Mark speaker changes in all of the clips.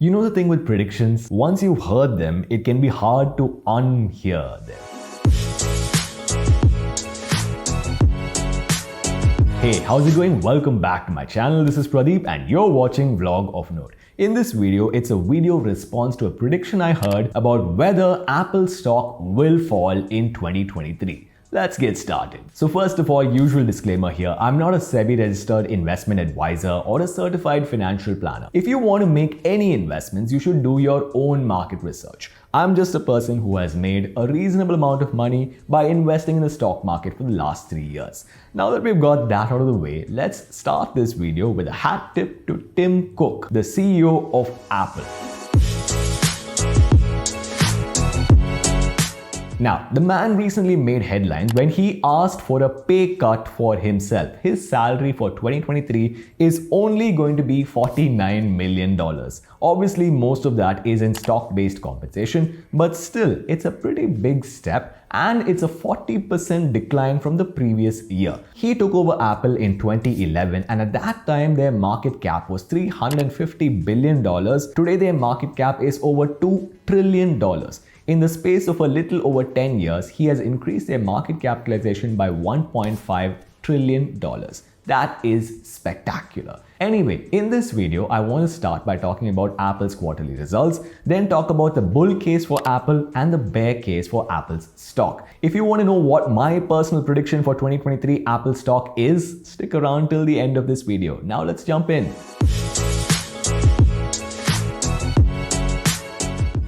Speaker 1: You know the thing with predictions, once you've heard them, it can be hard to unhear them. Hey, how's it going? Welcome back to my channel. This is Pradeep and you're watching Vlog of Note. In this video, it's a video response to a prediction I heard about whether Apple stock will fall in 2023. Let's get started. So first of all, usual disclaimer here, I'm not a SEBI registered investment advisor or a certified financial planner. If you want to make any investments, you should do your own market research. I'm just a person who has made a reasonable amount of money by investing in the stock market for the last 3 years. Now that we've got that out of the way, let's start this video with a hat tip to Tim Cook, the CEO of Apple. Now, the man recently made headlines when he asked for a pay cut for himself. His salary for 2023 is only going to be $49 million. Obviously, most of that is in stock-based compensation, but still, it's a pretty big step and it's a 40% decline from the previous year. He took over Apple in 2011 and at that time their market cap was $350 billion. Today their market cap is over $2 trillion. In the space of a little over 10 years, he has increased their market capitalization by $1.5 trillion. That is spectacular. Anyway, in this video, I want to start by talking about Apple's quarterly results, then talk about the bull case for Apple and the bear case for Apple's stock. If you want to know what my personal prediction for 2023 Apple stock is, stick around till the end of this video. Now let's jump in.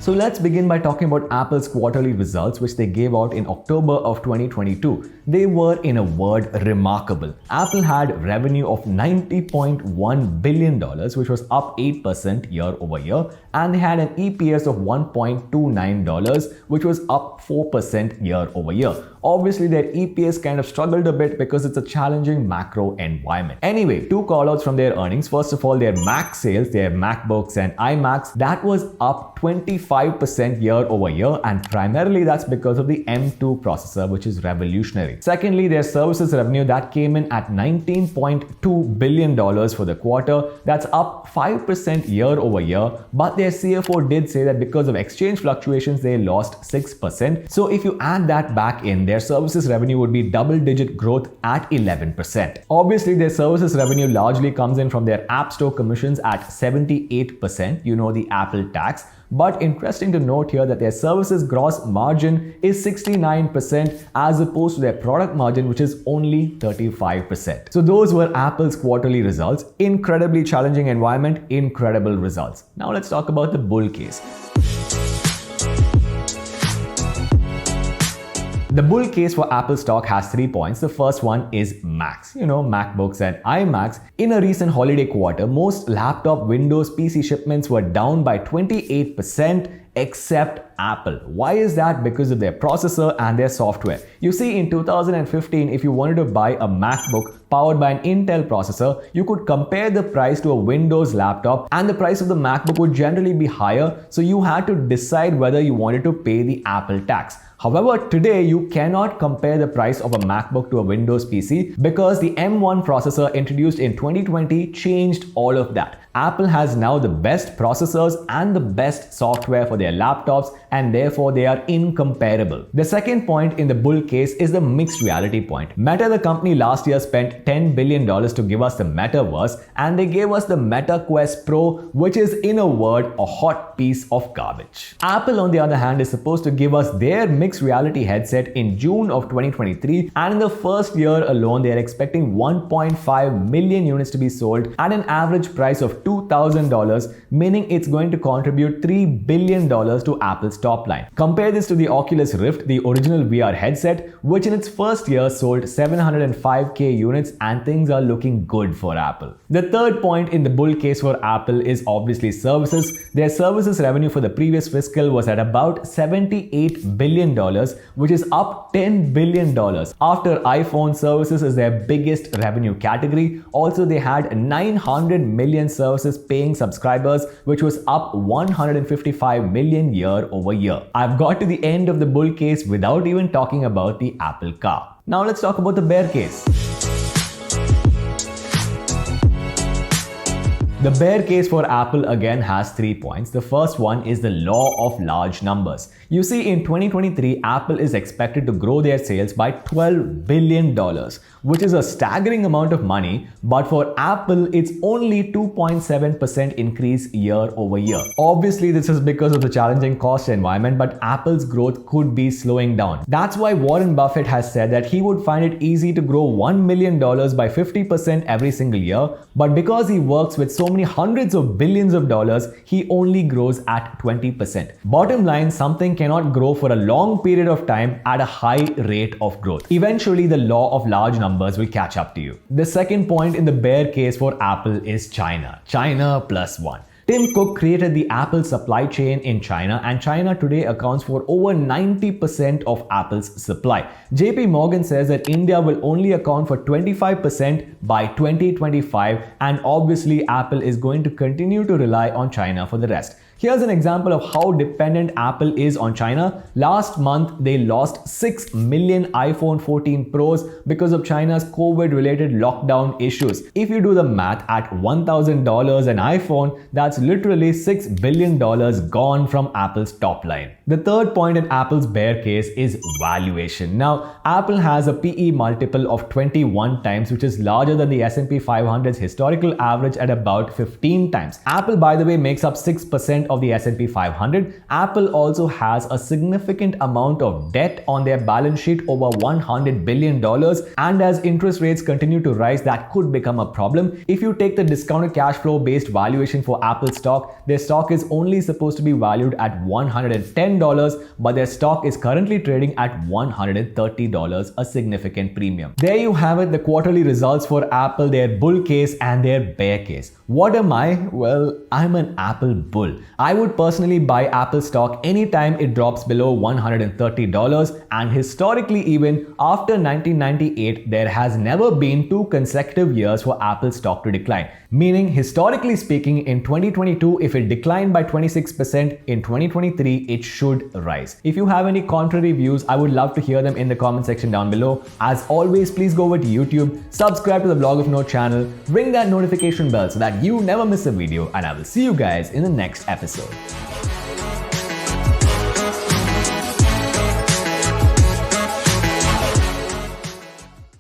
Speaker 1: So let's begin by talking about Apple's quarterly results, which they gave out in October of 2022. They were, in a word, remarkable. Apple had revenue of $90.1 billion, which was up 8% year over year, and they had an EPS of $1.29, which was up 4% year over year. Obviously, their EPS kind of struggled a bit because it's a challenging macro environment. Anyway, two callouts from their earnings. First of all, their Mac sales, their MacBooks and iMacs, that was up 25% year over year, and primarily that's because of the M2 processor, which is revolutionary. Secondly, their services revenue that came in at $19.2 billion for the quarter. That's up 5% year over year, but their CFO did say that because of exchange fluctuations, they lost 6%. So if you add that back in, their services revenue would be double-digit growth at 11%. Obviously, their services revenue largely comes in from their App Store commissions at 78%, you know, the Apple tax. But interesting to note here that their services gross margin is 69% as opposed to their product margin, which is only 35%. So those were Apple's quarterly results. Incredibly challenging environment, incredible results. Now let's talk about the bull case. The bull case for Apple stock has 3 points. The first one is Macs, MacBooks and iMacs. In a recent holiday quarter, most laptop Windows PC shipments were down by 28% except Apple. Why is that? Because of their processor and their software. You see, in 2015, if you wanted to buy a MacBook powered by an Intel processor, you could compare the price to a Windows laptop and the price of the MacBook would generally be higher, so you had to decide whether you wanted to pay the Apple tax. However, today you cannot compare the price of a MacBook to a Windows PC because the M1 processor introduced in 2020 changed all of that. Apple has now the best processors and the best software for their laptops, and therefore they are incomparable. The second point in the bull case is the mixed reality point. Meta, the company, last year spent $10 billion to give us the metaverse, and they gave us the Meta Quest Pro, which is, in a word, a hot piece of garbage. Apple, on the other hand, is supposed to give us their mixed reality headset in June of 2023, and in the first year alone, they are expecting 1.5 million units to be sold at an average price of $2,000, meaning it's going to contribute $3 billion to Apple's top line. Compare this to the Oculus Rift, the original VR headset, which in its first year sold 705k units, and things are looking good for Apple. The third point in the bull case for Apple is obviously services. Their services revenue for the previous fiscal was at about $78 billion, which is up $10 billion. After iPhone, services is their biggest revenue category. Also, they had 900 million services paying subscribers, which was up 155 million year over year. I've got to the end of the bull case without even talking about the Apple car. Now let's talk about the bear case. The bear case for Apple again has 3 points. The first one is the law of large numbers. You see, in 2023, Apple is expected to grow their sales by $12 billion, which is a staggering amount of money, but for Apple, it's only 2.7% increase year over year. Obviously, this is because of the challenging cost environment, but Apple's growth could be slowing down. That's why Warren Buffett has said that he would find it easy to grow $1 million by 50% every single year, but because he works with so many hundreds of billions of dollars, he only grows at 20%. Bottom line, something cannot grow for a long period of time at a high rate of growth. Eventually, the law of large numbers will catch up to you. The second point in the bear case for Apple is China. China plus one. Tim Cook created the Apple supply chain in China, and China today accounts for over 90% of Apple's supply. JP Morgan says that India will only account for 25% by 2025, and obviously Apple is going to continue to rely on China for the rest. Here's an example of how dependent Apple is on China. Last month, they lost 6 million iPhone 14 Pros because of China's COVID-related lockdown issues. If you do the math at $1,000 an iPhone, that's literally $6 billion gone from Apple's top line. The third point in Apple's bear case is valuation. Now, Apple has a PE multiple of 21 times, which is larger than the S&P 500's historical average at about 15 times. Apple, by the way, makes up 6% of the S&P 500. Apple also has a significant amount of debt on their balance sheet, over $100 billion, and as interest rates continue to rise, that could become a problem. If you take the discounted cash flow based valuation for Apple stock, their stock is only supposed to be valued at $110, but their stock is currently trading at $130, a significant premium. There you have it, the quarterly results for Apple, their bull case and their bear case. What am I? Well, I'm an Apple bull. I would personally buy Apple stock anytime it drops below $130, and historically, even after 1998, there has never been 2 consecutive years for Apple stock to decline. Meaning, historically speaking, in 2022, if it declined by 26%, in 2023, it should rise. If you have any contrary views, I would love to hear them in the comment section down below. As always, please go over to YouTube, subscribe to the Blog of Note channel, ring that notification bell so that you never miss a video, and I will see you guys in the next episode.